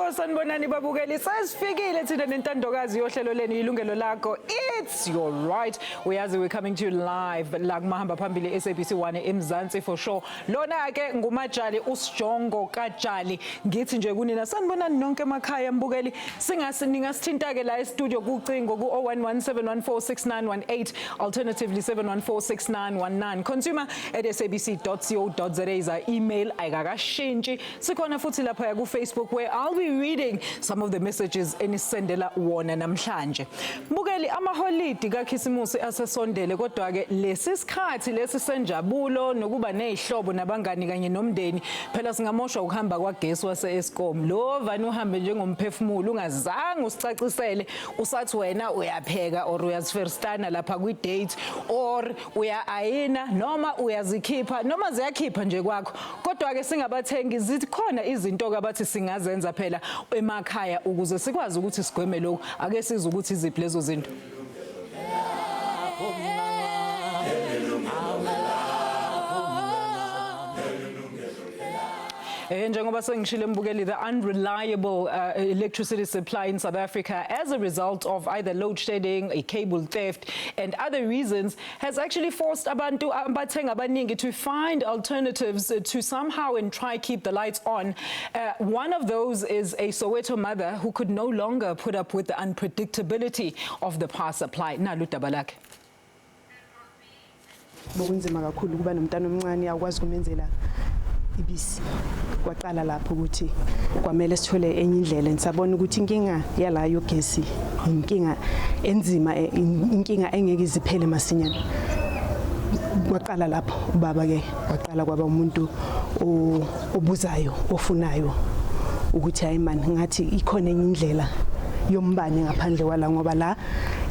Sanibonani babukeli sasifikile thina nentandokazi yohlelo leni Yilungelo Lakho. It's your right. We're coming to you live la kumahamba phambili SABC 1 eMzansi for sure. Lona ke ngumajali uSjongo kaJali. Ngithi nje kunina sanibonani nonke emakhaya mbukeli ningasithinta ke la e-studio kucingo ku 0117146918 alternatively 7146919 consumer@sabc.co.za is our email ayikakashintshi. Sikhona futhi lapha ku Facebook where I'll be reading some of the messages enisendela wona namhlanje. Mbukeli amaholidi kaKhisimusi asesondele kodwa ke lesi sikhathi lesi senjabulo nokuba nezihlobo nabangani kanye nomndeni phela singamoshwa ukuhamba kwagesi wase-Eskom. Lo vani uhambe njengomphefumulo ungazange usicacisele usathi wena uyapheka or uyazifirstana lapha kwi-date or uya-ayina noma uyazikhipha noma ziyakhipha nje kwakho. Kodwa ke singabathengi zikhona izinto abathi singazenza phela emakhaya ukuze sikwazi ukuthi sigweme lokho. Ake siza ukuthi iziphi lezo zinto. Njengoba sengishilo mbukeli the unreliable electricity supply in South Africa as a result of either load shedding, a cable theft and other reasons has actually forced abantu abathenga abaningi to find alternatives to somehow and try keep the lights on. One of those is a Soweto mother who could no longer put up with the unpredictability of the power supply. Nalu Tabalak. Bokunzima kakhulu kuba nomntana omncane akwazi kumenzela ibisi kwaqala lapho ukuthi kwamele sithole enye indlela nisabona ukuthi inkinga yala yogesi inkinga enzima inkinga engeke iziphele masinyane kwaqala lapho ubaba ke waqala kwaba umuntu obuzayo ofunayo ukuthi hayi man ngathi ikhona enye indlela yombane ngaphandle kwala ngoba la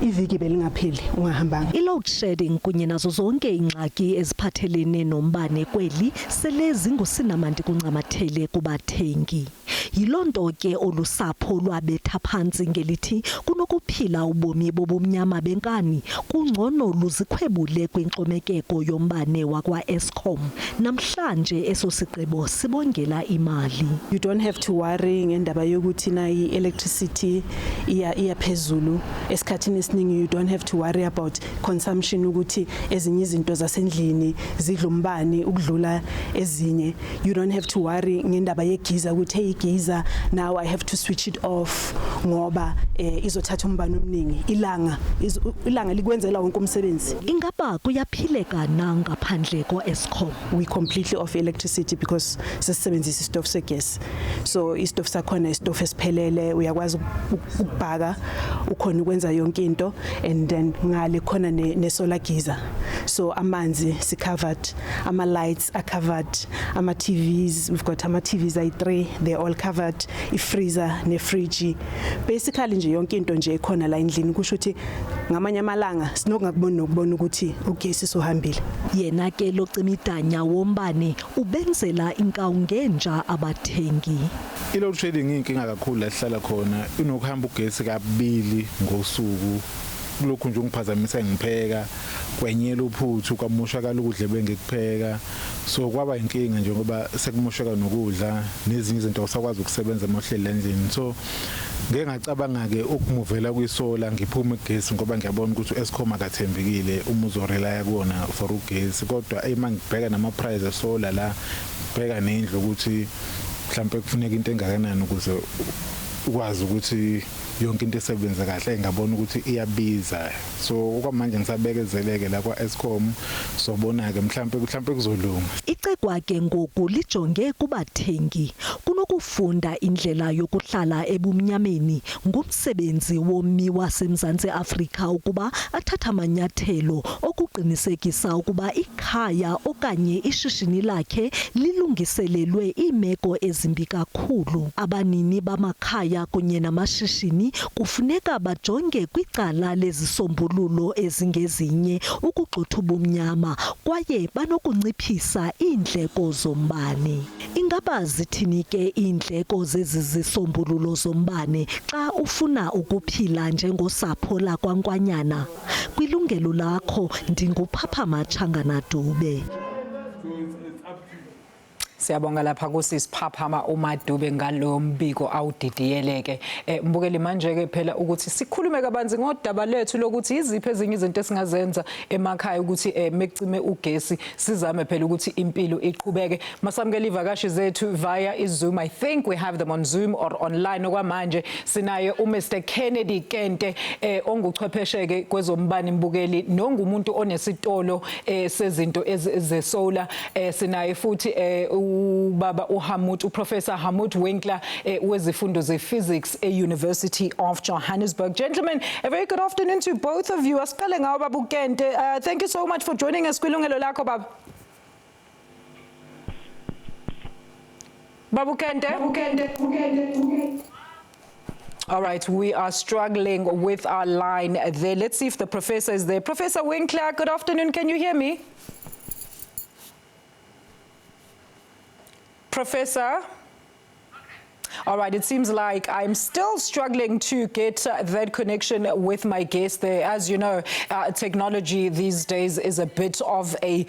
iviki belingapheli ungahambanga. I-load shedding kunye nazo zonke ingxaki eziphathelene nombane kweli selezi ngusinamanti kuncamathele kubathengi. Yilonto ke olusapho lwabetha phansi ngelithi kunokuphila ubomi bobumnyama benkani kungcono luzikhwebule kwinxomekeko yombane wakwa-Eskom. Namhlanje eso sigqibo sibongela imali. You don't have to worry ngendaba yokuthi na i-electricity iyaphezulu esikhathini esiningi. You don't have to worry about consumption ukuthi ezinye izinto zasendlini zidla umbane ukudlula ezinye. You don't have to worry ngendaba yegiza ukuthi hey giza now I have to switch it off ngoba izothatha umbane omningi. Ilanga likwenzela wonke umsebenzi. Ingaba kuyaphileka na ngaphandle ko-Eskom? We completely off electricity because sisebenzisa istove segas. So istove sakhona istove esiphelele uyakwazi ukubhaka ukhona ukwenza yonke into and then ngale khona ne solar geyser. So amanzi si covered, ama lights are covered, ama TVs we've got ama TVs ay3 they're all covered, i-freezer ne fridge. Basically nje yonke into nje ekhona la endlini kusho ukuthi ngamanye amalanga sinokungakuboni nokubona ukuthi ugesi sohambile. Yena ke locimidanya wombane ubenzela inkawu ngenja abathengi. I-load shedding inkinga kakhulu la sihlala khona inokuhamba ugesi kabili ngosuku. Lokhu nje ungiphazamisa ngipheka kwenyela uphuthu kwamoshakala ukudla bengikupheka so kwaba inkinga nje ngoba sekumoshaka nokudla nezinye izinto awusakwazi ukusebenza emohleli endlini so ngeke ngacabanga ke ukumuvela kwisola ngiphume ugesi ngoba ngiyabona ukuthi uEskom akathembekile uma uzorelaya kuona for ugesi kodwa mangibheka nama price esola la bheka nendlu ukuthi mhlawumbe kufuneka into engakanani ukuze ukwazi ukuthi yonke into esebenza kahle ngabona ukuthi iyabiza so okwamanje ngisabekezeleke la kwaEskom sobona ke mhlawumbe kuzolunga. Icegwa ke ngoku lijonge kubathengi kunokufunda indlela yokuhlala ebumnyameni ngumsebenzi womi waseMzantsi Afrika ukuba athatha amanyathelo okuqinisekisa ukuba ikhaya okanye ishishini lakhe lilungiselelwe imeko ezimbi kakhulu. Abanini bamakhaya emakhaya kunye namashishini kufuneka bajonge kwicala lezisombululo ezingezinye ukugxotha ubumnyama kwaye banokunciphisa iindleko zombane. Ingaba zithini ke iindleko zezi zisombululo zombane xa ufuna ukuphila njengosapho lakwaNkwanyana? Kwilungelo lakho ndinguphaphama Tshangana Dube. Siyabonga lapha kusisiphaphama uMadube ngalo mbiko awudidiyeleke. Mbukeli manje ke phela ukuthi sikhulume kabanzi ngodaba lethu lokuthi iziphi ezinye izinto esingazenza emakhaya ukuthi mekucime ugesi sizame phela ukuthi impilo iqhubeke. Masamukela ivakashi zethu via iZoom. I think we have them on Zoom or online okwamanje. Sinaye uMr Kennedy Kente onguchwepheshe kwezombane mbukeli nongumuntu onesitolo sezinto zesolar. Sinaye futhi Baba Uhamut, Professor Hamut Winkler wezifundo ze-physics at University of Johannesburg. Gentlemen, a very good afternoon to both of you. Spelling out Babu Kente. Thank you so much for joining us. Yilungelo, Lakho, Babu Kente. All right, we are struggling with our line there. Let's see if the professor is there. Professor Winkler, good afternoon. Can you hear me? Professor? All right, it seems like I'm still struggling to get that connection with my guest there. As you know, technology these days is a bit of a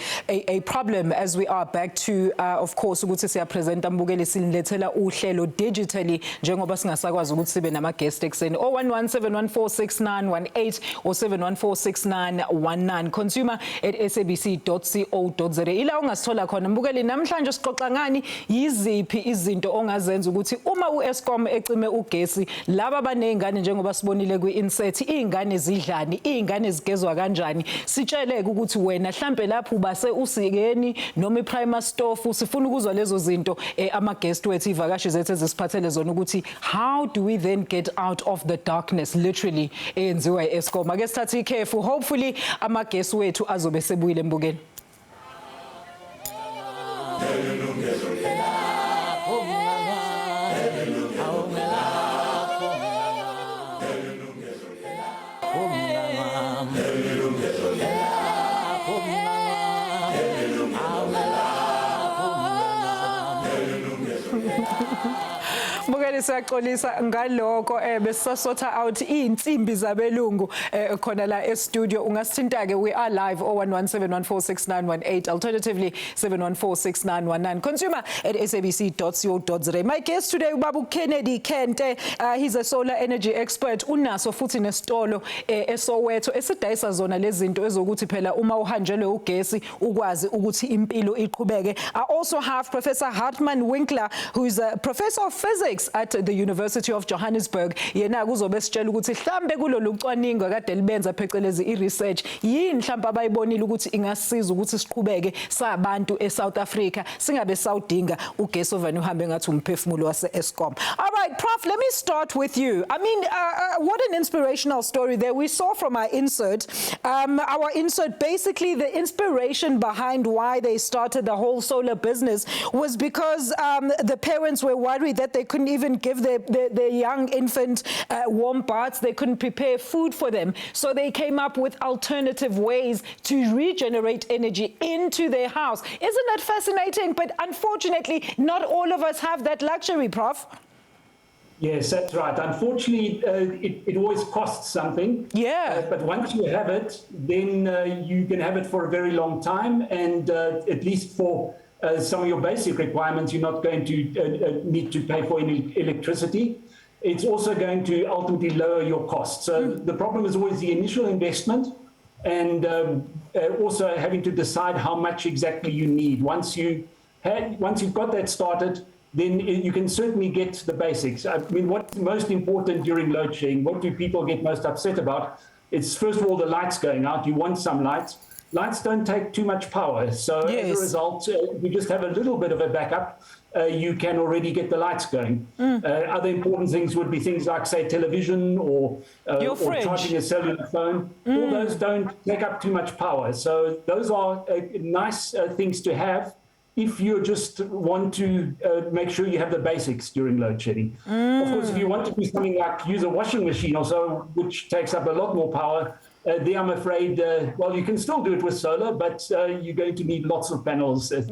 problem as we are back to, of course, ukuthi siyapresenta mbukeli silethela uhlelo digitally njengoba singasakwazi ukuthi sibe nama guest ekseni 0117146918 or 714691 consumer@sabc.co.za ila ungasithola khona mbukeli. Namhlanje sixoxa ngani yiziphi izinto ongazenza ukuthi uma uEskom ecime ugesi laba banezingane njengoba sibonile kwi-insert izingane zidlani izingane zigezwa kanjani sitsheleke ukuthi wena mhlambe lapho ubase usikeni noma iprimer stove sifuna ukuzwa lezo zinto ama guest wethu ivakashi zethu ezisiphathele zona ukuthi how do we then get out of the darkness literally enziwa iEskom. Ake sithathe ikhefu, hopefully ama guest wethu azobe sebuyile mbukeli. Mbukeli siyaxolisa ngaloko besasotha out insimbi zabelungu khona la e-studio. Ungasithinta ke we are live 0117146918 alternatively 714691 consumer@sabc.co.za. My guest today Babu Kennedy Kente. He's a solar energy expert. Unaso futhi nesitolo eSoweto esidayisa zona lezi zinto ezokuthi phela uma uhanjelwe ugesi ukwazi ukuthi impilo iqhubeke. I also have Professor Hartman Winkler, who is a professor of physics at the University of Johannesburg. Yena kuzobe sitshela ukuthi mhlambe kulolu cwaningo kade libenza phecelezi i-research yini mhlambe abayibonile ukuthi ingasiza ukuthi siqhubeke sabantu eSouth Africa singabe sawudinga ugesi ovani uhambe ngathi umphefumulo wase-Eskom. All right, Prof, let me start with you. I mean, what an inspirational story there we saw from our insert. Basically the inspiration behind why they started the whole solar business was because the parents were worried that they couldn't even give their young infant warm baths. They couldn't prepare food for them. So they came up with alternative ways to regenerate energy into their house. Isn't that fascinating? But unfortunately, not all of us have that luxury, Prof. Yes, that's right. Unfortunately, it always costs something. Yeah. But once you have it, then you can have it for a very long time. And at least for some of your basic requirements, you're not going to need to pay for any electricity. It's also going to ultimately lower your costs. So the problem is always the initial investment and also having to decide how much exactly you need. Once you've got that started, then you can certainly get the basics. I mean, what's most important during load shedding, what do people get most upset about? It's first of all the lights going out. You want some lights. Lights don't take too much power. So as a result, if you just have a little bit of a backup, you can already get the lights going. Other important things would be things like, say, television or charging a cellular phone. All those don't take up too much power. So those are nice things to have if you just want to make sure you have the basics during load shedding. Of course, if you want to do something like use a washing machine or so, which takes up a lot more power, there I'm afraid, well, you can still do it with solar, but you're going to need lots of panels and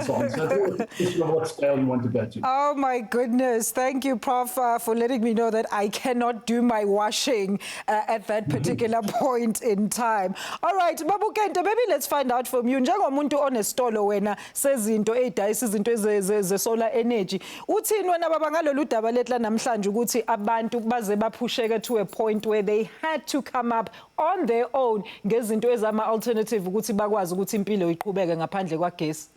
so on. So it's a question of what scale you want to go to. Oh my goodness. Thank you, Prof, for letting me know that I cannot do my washing at that particular point in time. All right, Babu Kente, maybe let's find out from you. Njengomuntu onesitolo wena sezinto edayisa izinto ze solar energy. Uthini wena baba ngalolu daba letla namhlanje ukuthi abantu baze baphusheke to a point where they had to come up on their own ngezinto ezama alternative ukuthi bakwazi ukuthi impilo iqhubeke ngaphandle kwagesi?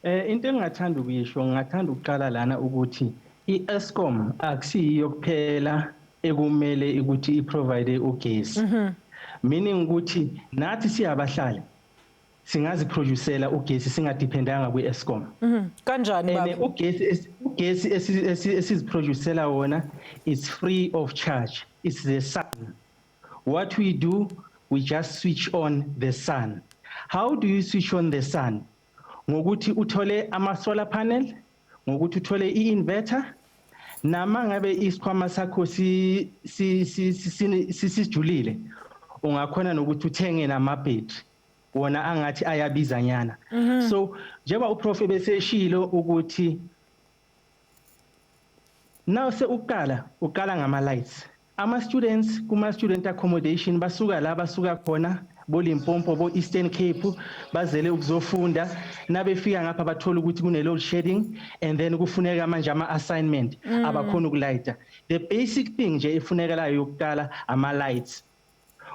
Into engingathanda ukuyisho ngingathanda ukuqala lana ukuthi iEscom akusiyo kuphela ekumele ukuthi iprovide ugesi. Meaning ukuthi nathi siyabahlali singaziproducela ugesi singadependanga kwiEscom. Kanjani baba? Ugesi esiziproducela wona is free of charge. It's the sun. What we do, we just switch on the sun. How do you switch on the sun? Ngokuthi uthole ama solar panel, ngokuthi uthole i-inverter, nama ngabe isikhwama sakho sisijulile, ungakhona nokuthi uthenge nama-battery, wona angathi ayabizanyana. So, njengoba uprof ebeseshilo ukuthi now uqala ngama-lights. Ama-students kuma-student accommodation basuka la basuka khona boLimpopo bo-Eastern Cape bazele ukuzofunda nabefika ngapha bathola ukuthi kune-load shedding and then kufuneka manje ama-assignment abakhona ukulayita. The basic thing nje efunekalayo yokuqala ama-lights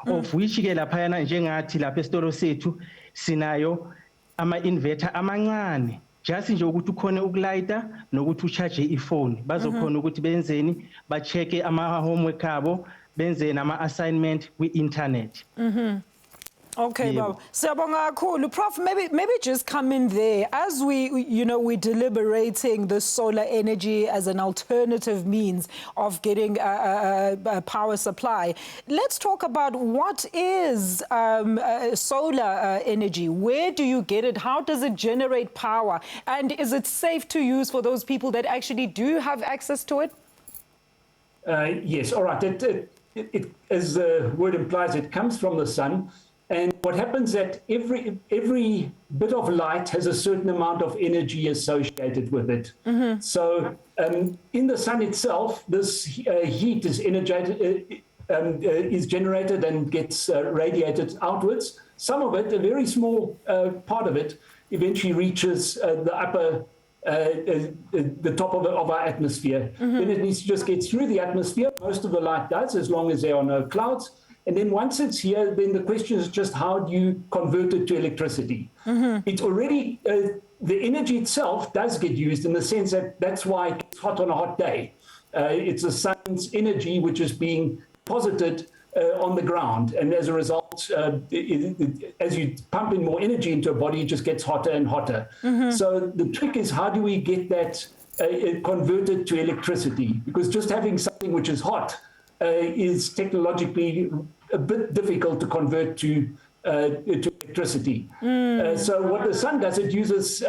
of which-ke laphayana njengathi lapha esitolo sethu sinayo ama-inverter amancane just nje ukuthi ukhone ukulayita nokuthi ucharge ifone bazokhona ukuthi benzeni ba-check ama-homework abo benze nama-assignment kwi-internet. Okay, Bob. Siyabonga kakhulu. Prof, maybe just come in there as we're deliberating the solar energy as an alternative means of getting a power supply. Let's talk about what is solar energy. Where do you get it? How does it generate power? And is it safe to use for those people that actually do have access to it? Yes, all right. It, as the word implies, it comes from the sun. And what happens that every bit of light has a certain amount of energy associated with it. So in the sun itself, this heat is generated and gets radiated outwards. Some of it, a very small part of it, eventually reaches the top of our atmosphere. Then it needs to just get through the atmosphere. Most of the light does, as long as there are no clouds. And then once it's here, then the question is just how do you convert it to electricity? It's already, the energy itself does get used in the sense that that's why it gets hot on a hot day. It's the sun's energy which is being deposited on the ground. And as a result, as you pump in more energy into a body, it just gets hotter and hotter. So the trick is how do we get that converted to electricity? Because just having something which is hot is technologically a bit difficult to convert to electricity. So what the sun does, it uses,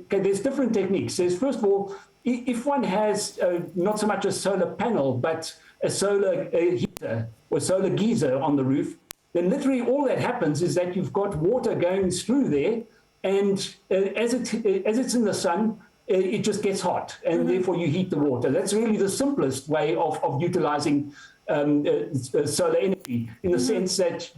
there's different techniques. There's, first of all, if one has not so much a solar panel, but a solar heater or solar geyser on the roof, then literally all that happens is that you've got water going through there, and as it's in the sun, it just gets hot, and therefore you heat the water. That's really the simplest way of utilizing solar energy, in the sense that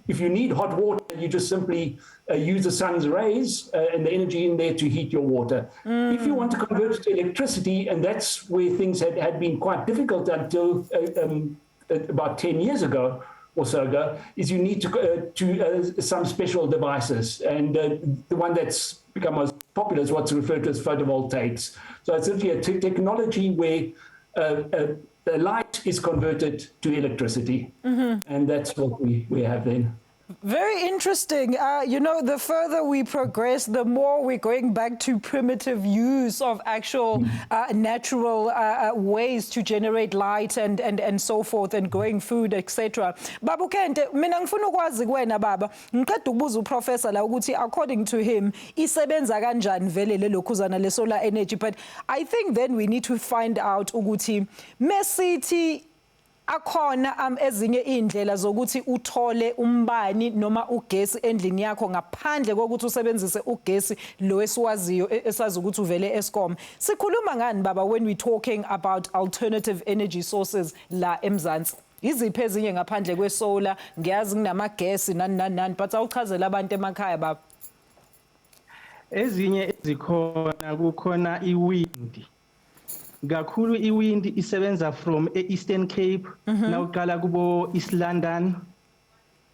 if you need hot water, you just simply use the sun's rays and the energy in there to heat your water. If you want to convert it to electricity, and that's where things had been quite difficult until about 10 years ago or so ago, is you need to some special devices. And the one that's become most popular is what's referred to as photovoltaics. So it's simply a technology where the light is converted to electricity. And that's what we have then. Very interesting. You know, the further we progress, the more we're going back to primitive use of actual natural ways to generate light and so forth, and growing food, etc. Baba Kente, mina ngifuna ukwazi kuwena baba, ngiqeda ukubuza uprofessor la ukuthi according to him isebenza kanjani vele lelokhuzana le solar energy, but I think then we need to find out ukuthi mesithi akhona ezinye indlela zokuthi uthole umbani noma ugesi endlini yakho ngaphandle kokuthi usebenzise ugesi lo esiwaziyo esazi ukuthi uvele Eskom. Sikhuluma ngani baba when we talking about alternative energy sources la eMzansi? Iziphi ezinye ngaphandle kwesolar? Ngiyazi kunamagesi nani but awuchazela abantu emakhaya baba. Ezinye ezikhona kukhona iwind. Kakhulu iwind isebenza from Eastern Cape nawuqala kubo East London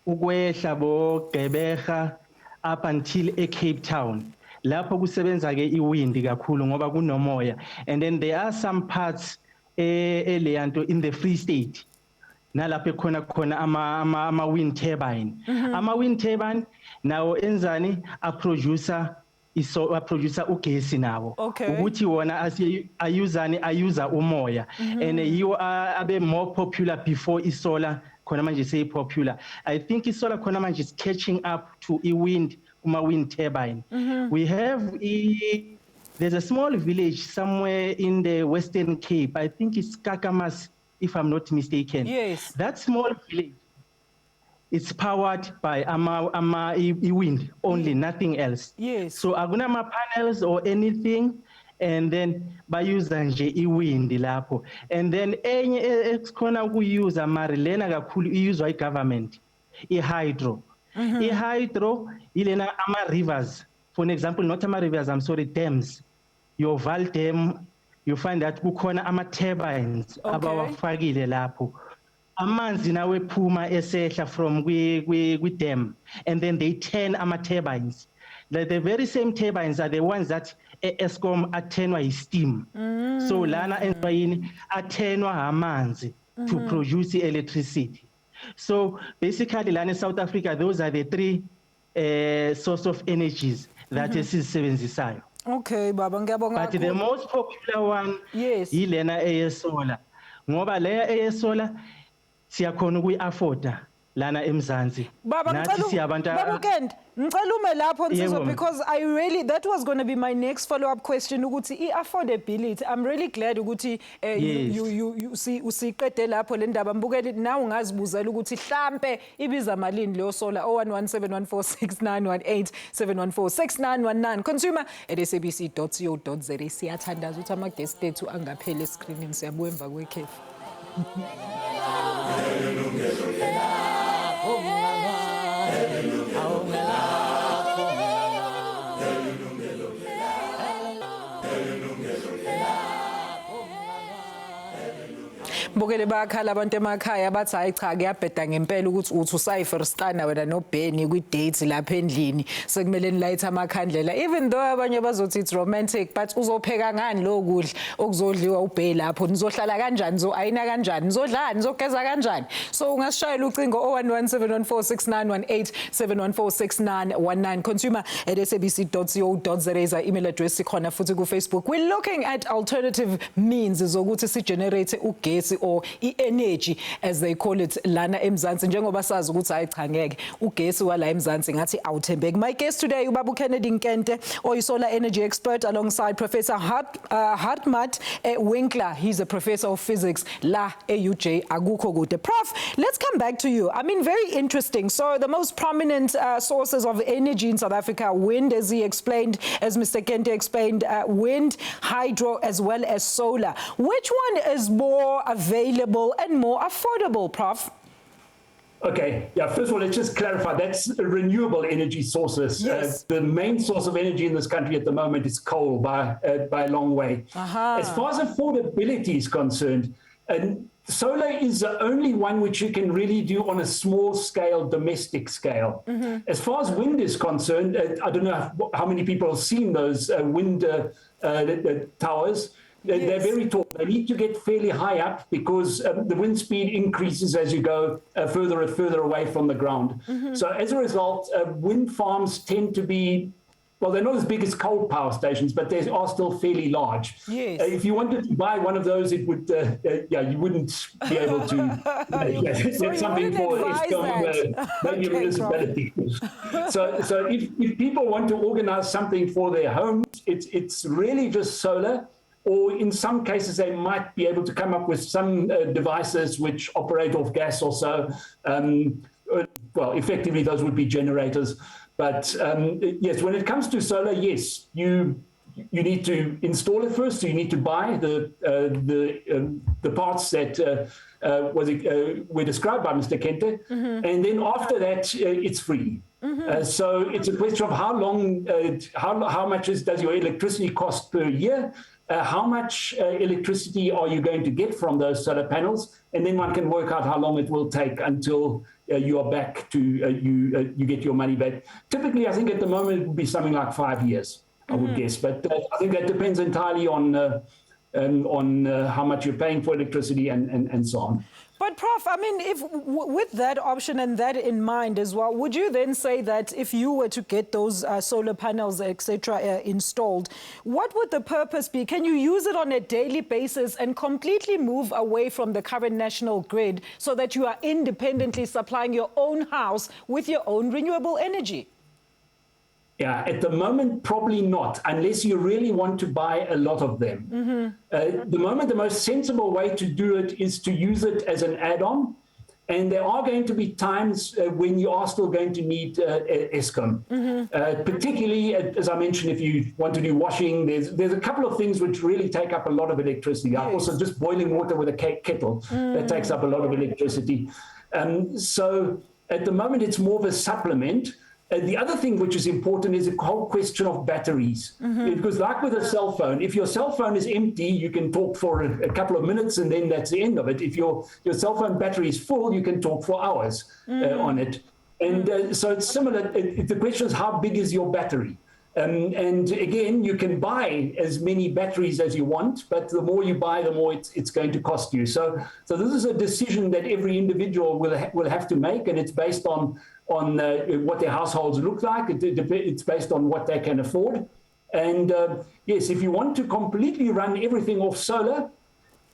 ukwehla bo Gqeberha up until Cape Town. Lapho kusebenza ke iwind kakhulu ngoba kunomoya. And then there are some parts eleyanto in the Free State. Nalapho khona ama wind turbine. Ama wind turbine nawo enzani a producer ugesi nawo ukuthi wona ayuza umoya and you abe more popular before isolar khona manje say popular. I think isolar khona manje is catching up to wind kuma wind turbine. We have there's a small village somewhere in the Western Cape, I think it's Kakamas if I'm not mistaken. Yes, that small village, it's powered by wind only, nothing else. Yes. So akunama panels or anything, and then bayuza nje wind lapho. And then enye esikhona ukuyuza mari lena kakhulu iyuzwa igovernment, ihydro. Ihydro ilena ama rivers. For an example, not ama rivers, I'm sorry, dams. Your Val Dam, you find that kukhona ama turbines abawafakile lapho. Amanzi nawe phuma esehla from kwi dam, and then they turn ama turbines. The very same turbines are the ones that Eskom athenwa steam. So lana enzoyini athenwa amanzi to produce electricity. So basically lana in South Africa, those are the three source of energies that esisebenzisayo. Okay baba ngiyabonga. But the most popular one yilena eyesolar. Ngoba leya eyesolar siyakhona ukuyi-afforda lana eMzansi. Baba Kent, ngicela ume lapho Nsizwa, because I really, that was going to be my next follow-up question ukuthi i-affordability. I'm really glad ukuthi you usiqede lapho le ndaba mbukeli nawe ungazibuzela ukuthi mhlambe ibiza malini leyo solar 0117146918 7146919 consumer@sabc.co.za. Siyathandaza ukuthi ama-guest ethu angapheli escreenini, siyabuya emva kwekhefu. Mbukele bakhala abantu emakhaya bathi hayi cha kuyabheda ngempela ukuthi uthi usayifirstana wena noBenny kwi-date lapha endlini sekumele nilayitha amakhandlela, even though abanye bazothi it's romantic, but uzopheka ngani lo kudla okuzodliwa uBenny lapho, nizohlala kanjani, ayina kanjani, nizodlani, nizogeza kanjani? So ungasishayela ucingo 0117146918 7146919 consumer@sabc.co.za is our email address. Sikhona futhi ku Facebook. We're looking at alternative means zokuthi si generate ugesi or i-energy as they call it lana eMzansi, njengoba sazi ukuthi hayi cha ngeke ugesi wala eMzansi ngathi awuthembeki. My guest today ubaba Kennedy Nkente, solar energy expert, alongside Professor Hartmut Winkler. He's a professor of physics la UJ akukho kude. Prof, let's come back to you. I mean, very interesting. So the most prominent sources of energy in South Africa, wind, as he explained, as Mr. Kente explained, wind, hydro, as well as solar. Which one is more available and more affordable, Prof? Okay, yeah, first of all, let's just clarify, that's renewable energy sources. Yes. The main source of energy in this country at the moment is coal by a long way. As far as affordability is concerned, solar is the only one which you can really do on a small scale, domestic scale. As far as wind is concerned, I don't know how many people have seen those wind towers. They're very tall. They need to get fairly high up because the wind speed increases as you go further and further away from the ground. So as a result, wind farms tend to be, well, they're not as big as coal power stations, but they are still fairly large. Yes. If you wanted to buy one of those, it would, you wouldn't be able to get something for maybe a municipality. So if people want to organize something for their homes, it's really just solar. Or in some cases, they might be able to come up with some devices which operate off gas or so. Well, effectively, those would be generators. But yes, when it comes to solar, yes, you need to install it first. So you need to buy the parts that were described by Mr. Kente, and then after that, it's free. So it's a question of how long, how much does your electricity cost per year? How much electricity are you going to get from those solar panels? And then one can work out how long it will take until you are back to, you get your money back. Typically, I think at the moment it would be something like 5 years, I would guess. But I think that depends entirely on how much you're paying for electricity and so on. But Prof, I mean, if with that option and that in mind as well, would you then say that if you were to get those solar panels, etc., installed, what would the purpose be? Can you use it on a daily basis and completely move away from the current national grid so that you are independently supplying your own house with your own renewable energy? Yeah, at the moment, probably not, unless you really want to buy a lot of them. The moment, the most sensible way to do it is to use it as an add-on. And there are going to be times when you are still going to need Eskom. Particularly, as I mentioned, if you want to do washing, there's a couple of things which really take up a lot of electricity. Yes. Also, just boiling water with a kettle, that takes up a lot of electricity. So at the moment, it's more of a supplement. The other thing which is important is the whole question of batteries. Because like with a cell phone, if your cell phone is empty, you can talk for a couple of minutes and then that's the end of it. If your cell phone battery is full, you can talk for hours on it. And so it's similar. The question is, how big is your battery? And again, you can buy as many batteries as you want, but the more you buy, the more it's going to cost you. So this is a decision that every individual will have to make, and it's based on what their households look like. It's based on what they can afford. And yes, if you want to completely run everything off solar,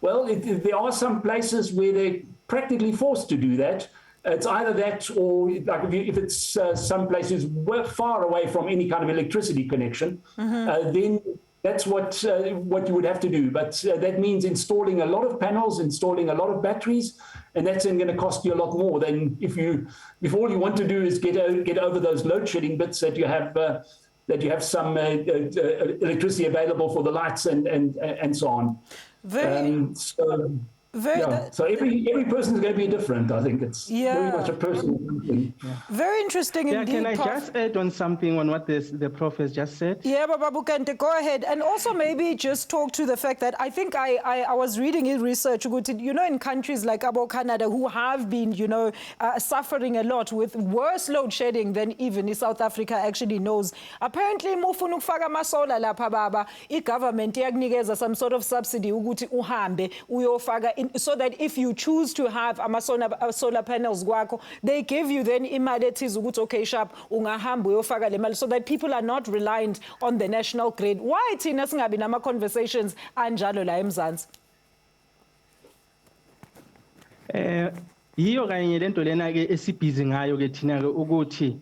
well, there are some places where they're practically forced to do that. It's either that or like if it's some places far away from any kind of electricity connection, then that's what you would have to do. But that means installing a lot of panels, installing a lot of batteries, and that's then going to cost you a lot more than if all you want to do is get over those load shedding bits that you have some electricity available for the lights and so on. So every person is going to be different. I think it's very much a personal thing. Very interesting indeed. Can I just add on something on what the Prof has just said? Yeah, Babu Kente, go ahead. And also maybe just talk to the fact that I think I was reading in research, you know, in countries like Canada who have been, you know, suffering a lot with worse load shedding than even South Africa actually knows. Apparently, mufuna ukufaka amasola lapha baba, i-government iyakunikeza some sort of subsidy ukuthi uhambe uyofaka so that if you choose to have solar panels kwakho, they give you then imali ethize ukuthi okay sharp ungahamba uyofaka le mali so that people are not reliant on the national grid. Why thina singabi nama conversations anjalo la eMzansi? Yiyo kanye lento lena ke esibhizi ngayo ke thina ke ukuthi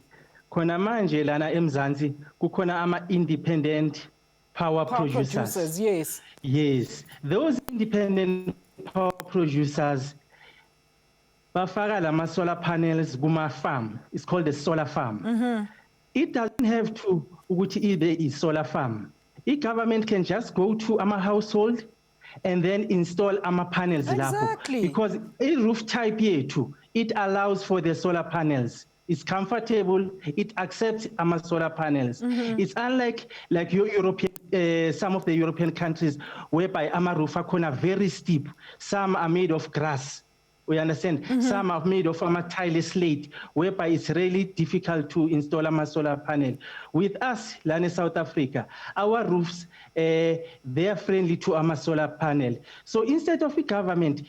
khona manje lana eMzansi kukhona ama independent power producers. Yes, those independent power producers bafaka lama solar panels kuma farm. It's called a solar farm. It doesn't have to ukuthi ibe is solar farm. Government can just go to ama household and then install ama panels lapho, because a roof type yethu it allows for the solar panels. It's comfortable. It accepts ama solar panels. It's unlike your European, some of the European countries whereby ama roof are very steep. Some are made of grass. We understand some are made of tile slate, whereby it's really difficult to install a solar panel. With us, in South Africa, our roofs, they are friendly to a solar panel. So instead of the government,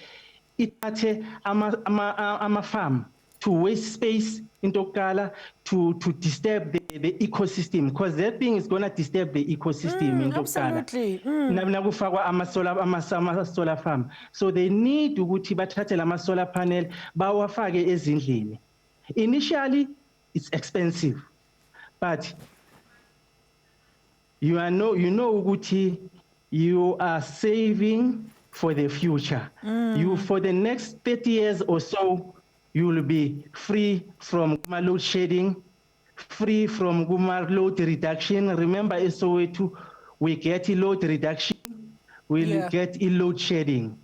it a farm to waste space in Tokala to disturb the ecosystem, because that thing is going to disturb the ecosystem in Tokala. Absolutely. Solar farm. So they need to bathathe solar panel bawafake ezindlini. Initially, it's expensive, but you know ukuthi you are saving for the future. You for the next 30 years or so, you will be free from load shedding, free from load reduction. Remember, SOA2, we get a load reduction, we'll get a load shedding.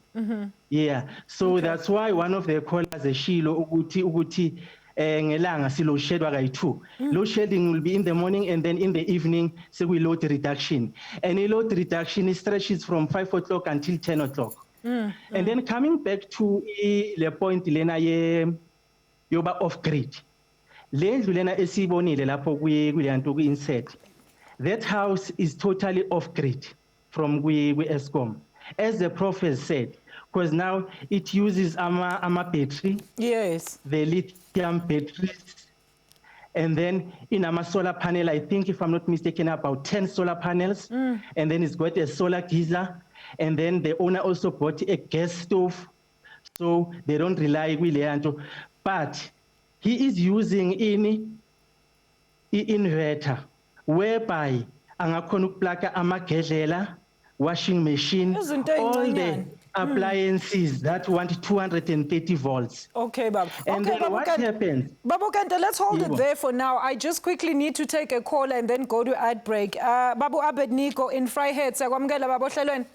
Yeah, so that's why one of the callers is Shilo Uguti ngelanga si load shed two. Load shedding will be in the morning and then in the evening, so we load reduction. And a load reduction stretches from 5 o'clock until 10 o'clock. And then coming back to the point Lena yoba off grid. Lena esibonile lapho kuyanto insert. That house is totally off grid from ESCOM. As the prof has said, because now it uses ama battery. Yes. The lithium batteries. And then in a solar panel, I think if I'm not mistaken, about 10 solar panels. And then it's got a solar geyser. And then the owner also bought a gas stove, so they don't rely on Leandro. But he is using any inverter, whereby angakhona ukuplaka amagedlela, washing machine, all the appliances that want 230 volts. Okay, Baba. And okay, then what happens? Baba Kante, let's hold it there for now. I just quickly need to take a call and then go to ad break. Babu Abednego in Vryheid, siyakwamukela baba ohlelweni.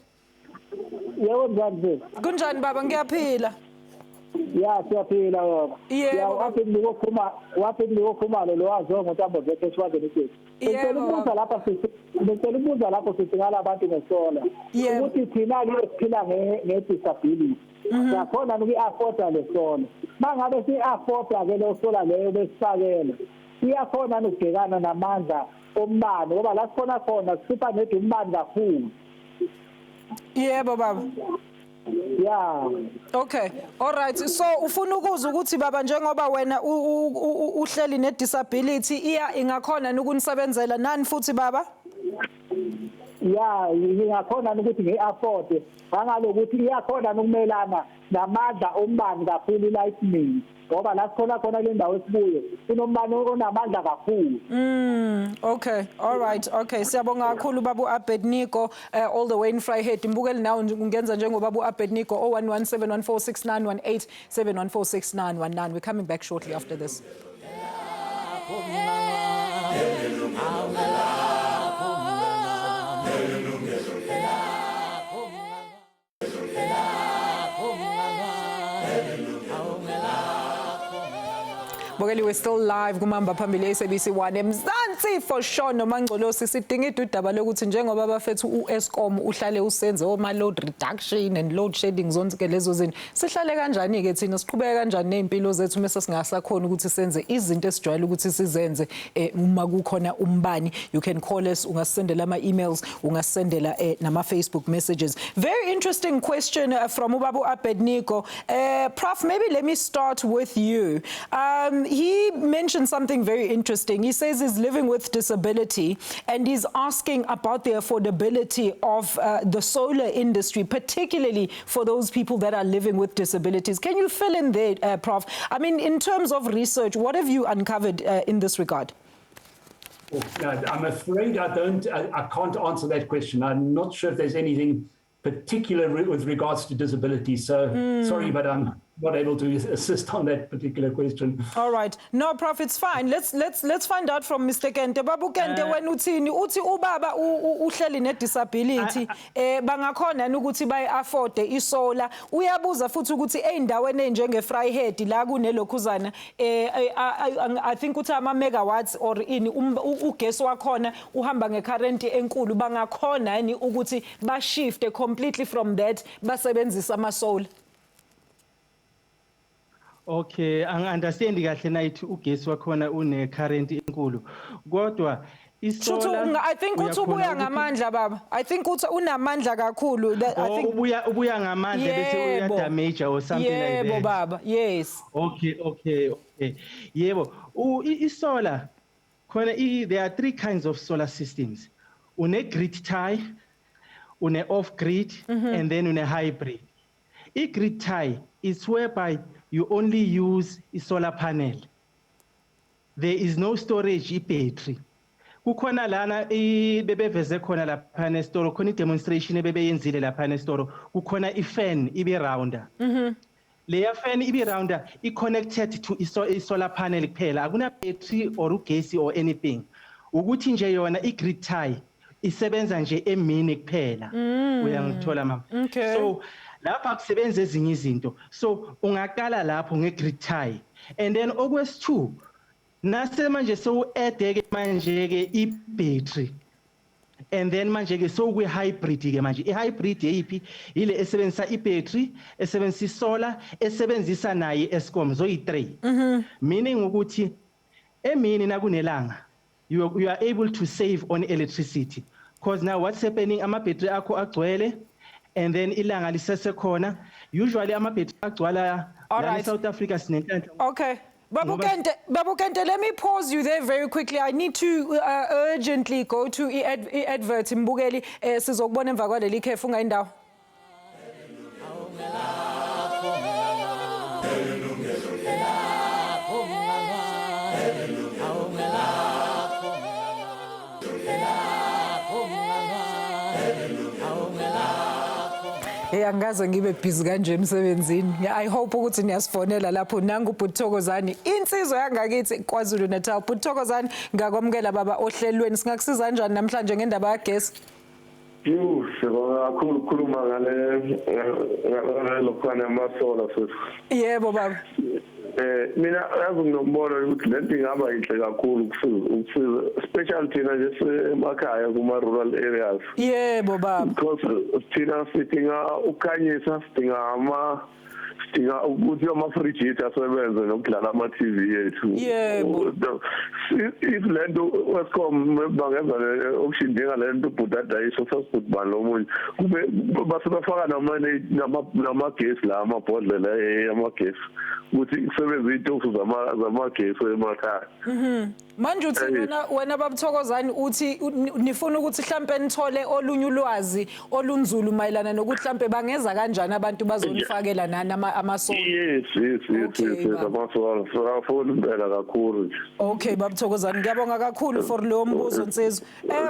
Yebo mzansi. Kunjani baba, ngiyaphila. Ya siyaphila baba. Ya wathi ngiyokhumalo lo wazo ngotambo zakhe siwaze nithi. Ngicela ukubuza lapha sithingala abantu ngesola. Ukuthi thina ke siphila nge-disability. Yakhona uku-afforda le sola. Mangabe si-afforda ke lo sola leyo besifakela. Iyakhona ukubhekana namandla ombane ngoba la sikhona khona sipha nedi umbane kakhulu. Yebo baba. Yeah. Okay. All right. So ufuna ukuzwa ukuthi baba njengoba wena uhleli ne disability ingakhona ukunisebenzela nani futhi baba? Yeah, ngiyakhona ukuthi ngi-afford ngalokuthi iyakhona ukumelana namandla ombane kakhulu lightning ngoba la sikhona khona le ndawo esibuye kunombane onamandla kakhulu. Okay. All right. Okay. Siyabonga kakhulu babu Abednego all the way in Vryheid. Mbukeli nawo ungenza njengoba babu Abednego 0117146918 7146919. We're coming back shortly after this. We're still live kumamba phambili SABC 1 eMzansi for sure nomangcolosi sidinga idaba lokuthi njengoba bafethu uEscom uhlale usenze oma load reduction and load shedding zonke lezo zinto sihlale kanjani ke thina siqhubeka kanjani nezimpilo zethu mase singasakhona ukuthi senze izinto esijwayele ukuthi sizenze uma kukhona umbani. You can call us, ungasendela ama emails, ungasendela nama Facebook messages. Very interesting question from Ubabu Abednego. Prof, maybe let me start with you. He mentioned something very interesting. He says he's living with disability and he's asking about the affordability of the solar industry, particularly for those people that are living with disabilities. Can you fill in there, Prof? I mean, in terms of research, what have you uncovered in this regard? I'm afraid I can't answer that question. I'm not sure if there's anything particular with regards to disability. So sorry, but I'm not able to assist on that particular question. All right. No, Prof, it's fine. Let's find out from Mr. Kente. Babu Kente, when uthi ubaba uhleli ne disability bangakhona ukuthi bayi afford isolar. Uyabuza futhi ukuthi eindaweni enjenge Vryheid la kunelokhuzana I think uthi ama megawatts or ini ugesi wakhona uhamba ngecurrent enkulu bangakhona yini ukuthi ba shift completely from that basebenzisa ama solar. Okay, angi-understand kahle nayithi ugesi wakhona une-current enkulu. Kodwa isolar I think uthi ubuya ngamandla baba. I think uthi unamandla kakhulu. I think ubuya ngamandla bese uyadamage or something like that. Yebo baba. Yes. Okay. Yebo. Isolar khona there are 3 kinds of solar systems. Une-grid tie, une-off-grid, and then une-hybrid. I-grid tie is whereby you only use a solar panel. There is no storage battery. Kukhona lana bebeveze khona lapha nesitoro khona i-demonstration ebebeyenzile lapha nesitoro kukhona i-fan ibe rounder. Leya fan ibe rounder i-connected to i-solar panel kuphela akuna battery or ugesi or anything. Ukuthi nje yona i-grid tie isebenza nje emini kuphela. Uyangithola mama. Okay. So lapha kusebenza ezinye izinto. So ungaqala lapho nge-grid tie. And then okwesi-2 nase manje add-ke manje-ke i-battery. And then manje-ke kwi-hybrid-ke manje. I-hybrid yeyiphi? Ile esebenzisa i-battery, esebenzisa i-solar, esebenzisa naye i-Eskom, zoyi-3. Meaning ukuthi emini nakunelanga you are able to save on electricity. Because now what's happening, ama-battery akho agcwele, and then ilanga lisesekhona. Usually ama-battery agcwala la South Africa sinenhlanhla. Okay. Babu Kente, let me pause you there very quickly. I need to urgently go to advert Mbukeli sizokubona emva kwaleli khefu ngayindawo. Angaze ngibe busy kanje emsebenzini. I hope ukuthi niyasifonela lapho nangu Buthokozani insizwa yangakithi KwaZulu Natal. Buthokozani ngakwamukela baba ohlelweni singakusiza kanjani namhlanje ngendaba yagesi? Sibonga kakhulu ukukhuluma ngale lokhwana amasola futhi. Yebo baba. Mina yazi nginombono ukuthi lento ingaba inhle kakhulu ukusiza especially thina nje emakhaya kuma rural areas. Yebo baba. Because thina sidinga ukukhanyisa, sidinga ukuthi ama-fridge asebenze nokudlala ama-TV yethu. Yebo. If lento Eskom bangenza okushindinga lento ubhutadayiso sasibhutibani lomunye kube basebafaka namagesi la amabhodlela amagesi ukuthi kusebenza itofu zamagesi emakhaya. Manje uthi wena babuthokozani uthi nifuna ukuthi mhlambe nithole olunye ulwazi olunzulu mayelana nokuthi mhlambe bangeza kanjani abantu bazonifakela amasola. Yes amasola safuna impela kakhulu. Okay babuthokozani ngiyabonga kakhulu for lo mbuzo nsizwa.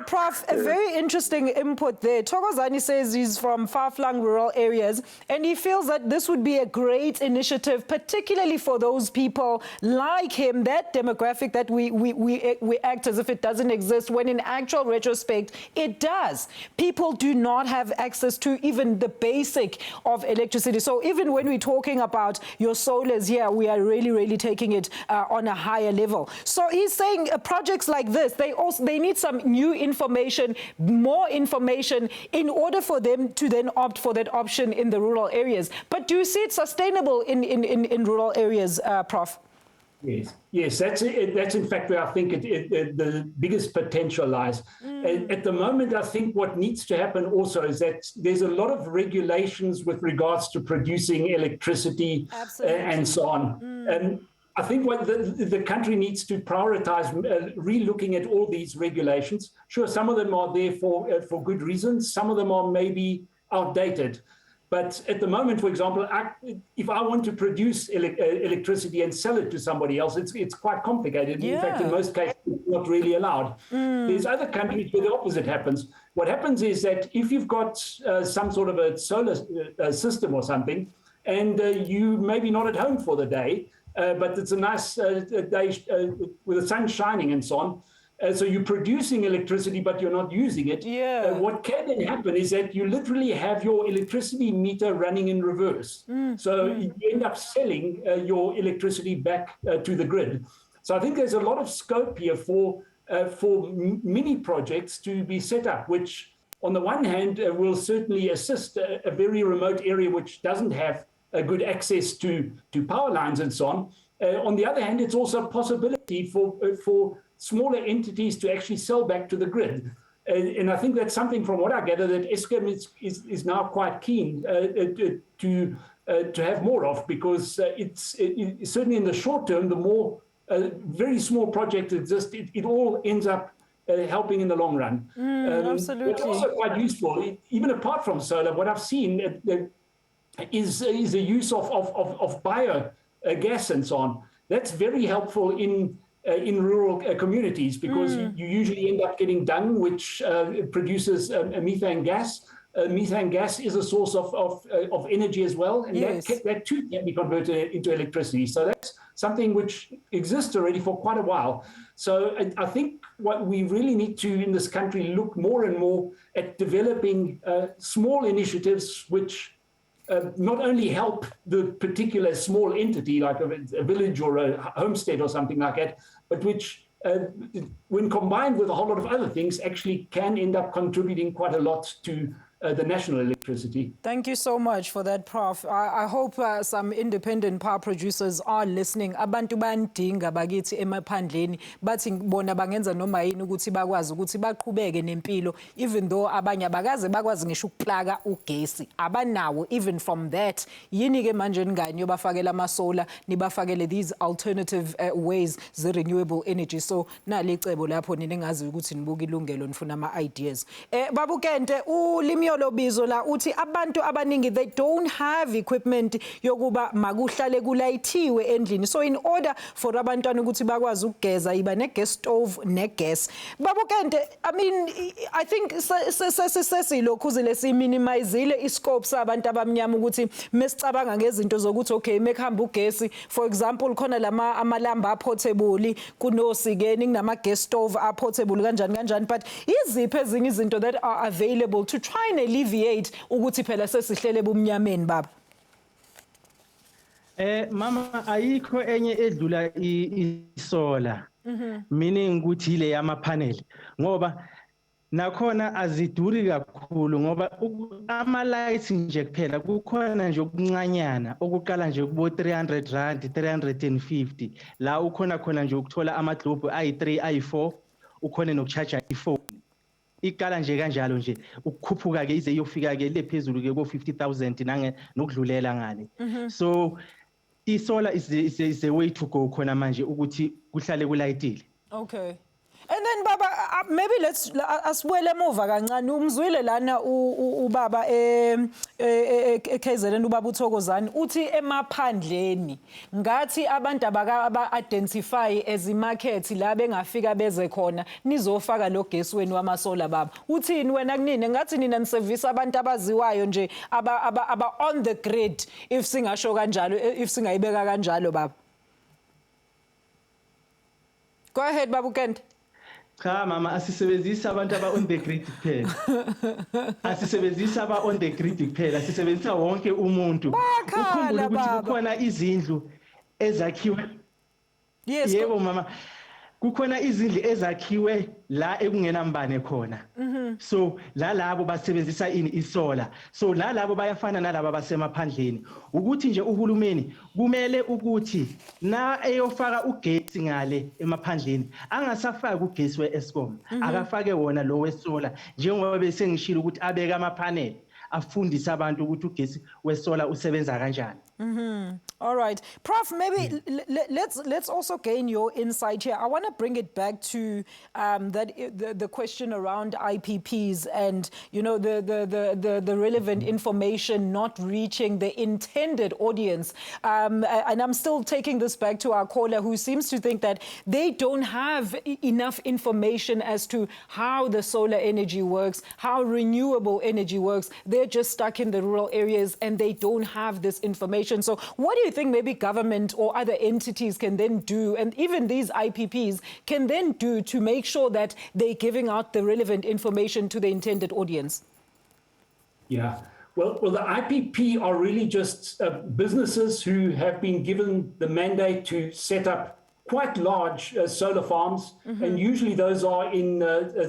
Prof, a very interesting input there. Thokozani says he's from far-flung rural areas and he feels that this would be a great initiative, particularly for those people like him, that demographic that we act as if it doesn't exist when in actual retrospect it does. People do not have access to even the basic of electricity. So even when we're talking about your solars here, we are really taking it on a higher level. So he's saying projects like this, they need some new information, more information in order for them to then opt for that option in the rural areas. But do you see it sustainable in rural areas, Prof? Yes, that's in fact where I think the biggest potential lies. At the moment, I think what needs to happen also is that there's a lot of regulations with regards to producing electricity and so on. And I think what the country needs to prioritize re-looking at all these regulations. Sure, some of them are there for good reasons. Some of them are maybe outdated. But at the moment, for example, if I want to produce electricity and sell it to somebody else, it's quite complicated. Yeah. In fact, in most cases, it's not really allowed. There's other countries where the opposite happens. What happens is that if you've got some sort of a solar system or something, and you maybe not at home for the day, but it's a nice day with the sun shining and so on, so you're producing electricity, but you're not using it. Yeah. What can then happen is that you literally have your electricity meter running in reverse. So you end up selling your electricity back to the grid. So I think there's a lot of scope here for mini projects to be set up, which on the one hand will certainly assist a very remote area which doesn't have good access to power lines and so on. On the other hand, it's also a possibility for smaller entities to actually sell back to the grid. And I think that's something from what I gather that Eskom is now quite keen to have more of, because it's certainly in the short term, the more very small projects exist, it all ends up helping in the long run. Absolutely. It's also quite useful, even apart from solar. What I've seen is the use of biogas and so on. That's very helpful in rural communities, because you usually end up getting dung, which produces methane gas. Methane gas is a source of energy as well, and yes. that too can be converted into electricity. So that's something which exists already for quite a while. So I think what we really need to in this country look more and more at developing small initiatives which not only help the particular small entity like a village or a homestead or something like that, but which when combined with a whole lot of other things actually can end up contributing quite a lot to the national electricity. Thank you so much for that, Prof. I hope some independent power producers are listening. Abantu bandinga bakithi emaphandleni bathi bona bangenza noma yini ukuthi bakwazi ukuthi baqhubeke nempilo, even though abanye abakaze bakwazi ngisho ukuplaka ugesi abanawo. Even from that, yini ke manje ngani yobafakela amasola nibafakele these alternative ways ze renewable energy. So nalicebo lapho nina ngazi ukuthi nibuka Ilungelo nifuna ama ideas. Babukente uLimyo lobizo la uthi abantu abaningi they don't have equipment yokuba makuhlale kulayithiwe endlini. So in order for abantwana ukuthi bakwazi ukugeza iba ne gas stove ne gas. Babukente, I mean I think sesilokhu zile si minimizile iscope sabantu abamnyama ukuthi mesicabanga ngezinto zokuthi okay mekuhamba ugesi, for example khona lama amalamba portable kunosikeni kunama gas stove portable kanjani, but iziphi ezinye izinto that are available to try and alleviate ukuthi phela sesihlele bumnyameni baba? Mama ayikho enye edlula isola, meaning ukuthi ile yama panel, ngoba nakhona aziduri kakhulu, ngoba ama lights nje kuphela kukhona nje okuncanyana okuqala nje kubo 300 rand 350 la ukhona khona nje ukuthola ama globe i3 i4 ukhona nokucharger iphone. Ikala nje kanjalo nje ukukhuphuka ke ize iyofika ke lephezulu ke ko 50,000 nange nokudlulela ngale. So isolar is a way to go khona manje ukuthi kuhlale kulayitile. Okay. And then baba maybe let's asibuyele emuva kancane. Umzwile lana ubaba eKZN ubaba uThokozani uthi emaphandleni ngathi abantu aba identify as market la bengafika beze khona nizofaka lo gesi wenu wamasola baba. Uthini wena kunini ngathi nina niservice abantu abaziwayo nje aba on the grid, if singasho kanjalo, if singayibeka kanjalo baba? Go ahead Babukente. Cha mama asisebenzisa abantu aba on the grid kuphela. Asisebenzisa aba on the grid kuphela, sisebenzisa wonke umuntu. Ukhumbule ukuthi kukhona izindlu ezakhiwe. Yes. Yebo mama. Kukhona izindlu ezakhiwe la ekungena mbane khona. So la labo basebenzisa isola. So la labo bayafana nalabo basemaphandleni. Ukuthi nje uhulumeni kumele ukuthi na eyofaka ugesi ngale emaphandleni angasafaki ugesi weEskom, akafake wona lo wesola njengoba bese ngishilo ukuthi abeka ama panel afundisa abantu ukuthi ugesi wesola usebenza kanjani. All right, Prof, maybe let's also gain your insight here. I want to bring it back to the question around IPPs and the relevant information not reaching the intended audience. And I'm still taking this back to our caller who seems to think that they don't have enough information as to how the solar energy works, how renewable energy works. They're just stuck in the rural areas and they don't have this information. So what do you think maybe government or other entities can then do, and even these IPPs can then do to make sure that they're giving out the relevant information to the intended audience? Yeah, well, the IPP are really just businesses who have been given the mandate to set up quite large solar farms, and usually those are in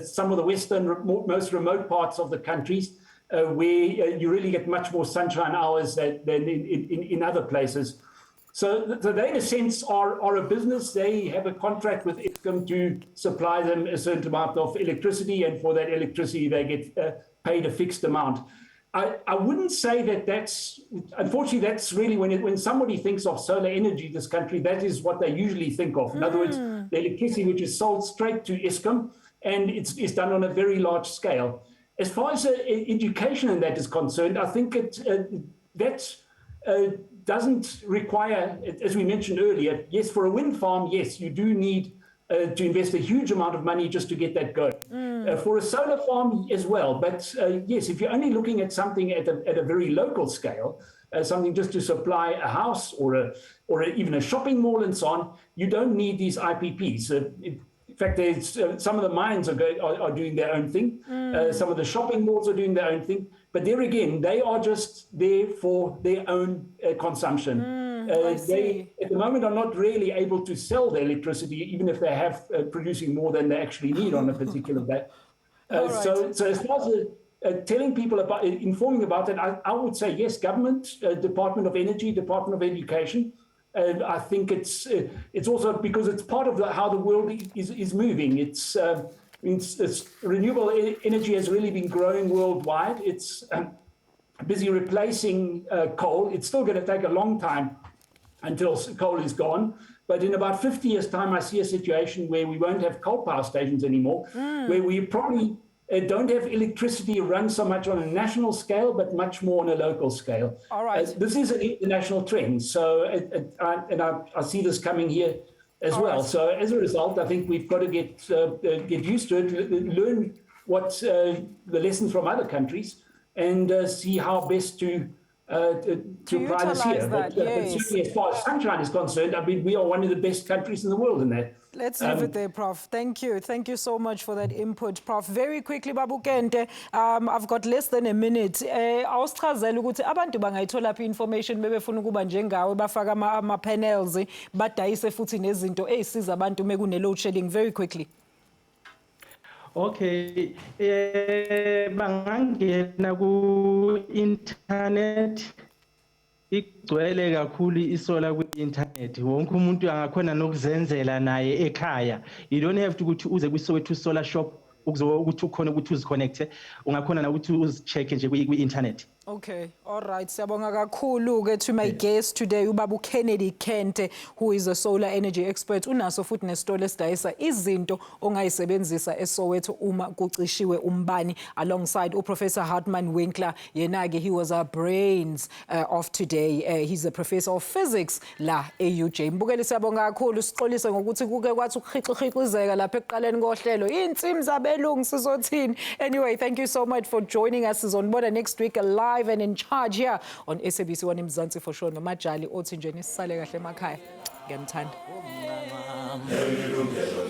some of the western, most remote parts of the countries. where you really get much more sunshine hours than in other places. So they, in a sense, are a business. They have a contract with Eskom to supply them a certain amount of electricity, and for that electricity, they get paid a fixed amount. I wouldn't say that unfortunately, that's really when somebody thinks of solar energy in this country, that is what they usually think of. In other words, the electricity which is sold straight to Eskom, and it's done on a very large scale. As far as education in that is concerned, I think that doesn't require, as we mentioned earlier, yes, for a wind farm, yes, you do need to invest a huge amount of money just to get that going. For a solar farm as well, but yes, if you're only looking at something at a very local scale, something just to supply a house or even a shopping mall and so on, you don't need these IPPs. In fact, some of the mines are doing their own thing. Some of the shopping malls are doing their own thing. But there again, they are just there for their own consumption. They, at the moment, are not really able to sell their electricity, even if they have producing more than they actually need on a particular day. So as far as telling people about, informing about it, I would say yes, government, Department of Energy, Department of Education. And I think it's also because it's part of how the world is moving. It's renewable energy has really been growing worldwide. It's busy replacing coal. It's still going to take a long time until coal is gone. But in about 50 years' time, I see a situation where we won't have coal power stations anymore, where we probably don't have electricity run so much on a national scale, but much more on a local scale. All right. This is an international trend. So, I see this coming here as well. Right. So as a result, I think we've got to get used to it, learn what the lessons from other countries, and see how best to apply this here. That, but certainly, as far as sunshine is concerned, I mean, we are one of the best countries in the world in that. Let's leave it there, Prof. Thank you. Thank you so much for that input, Prof. Very quickly, Babu Kente, I've got less than a minute. Awusichazela ukuthi abantu bangayithola phi information bebefuna ukuba njengawe bafaka ama-panels badayise futhi nezinto ezisiza abantu mekune load shedding. Very quickly. Okay, bangangena ku-internet igcwele kakhulu isola ku-internet. Wonke umuntu angakhona nokuzenzela naye ekhaya. You don't have to ukuthi uze kwi-Soweto solar shop ukuthi ukhona ukuthi uziconnecte. Ungakhona na ukuthi uzicheck nje ku-internet. Okay, all right. Siyabonga kakhulu to my guest today, Ubabu Kennedy Kente, who is a solar energy expert. Unaso futhi nesitolo esidayisa izinto ongayisebenzisa eSoweto uma kucishiwe umbani, alongside uProfessor Hartman Winkler. Yenage, he was our brains of today. He's a professor of physics la e-UJ. Mbukeli siyabonga kakhulu, sixolise ngokuthi kuke kwathi ukukhixizeka lapha ekuqaleni kohlelo. Insimbi zabelungu sizothini. Anyway, thank you so much for joining us. Sizonibona next week live and in charge here on SABC One Mzansi for sure. Nomajali othi nje nisale kahle emakhaya. Ngiyamthanda. Yilungelo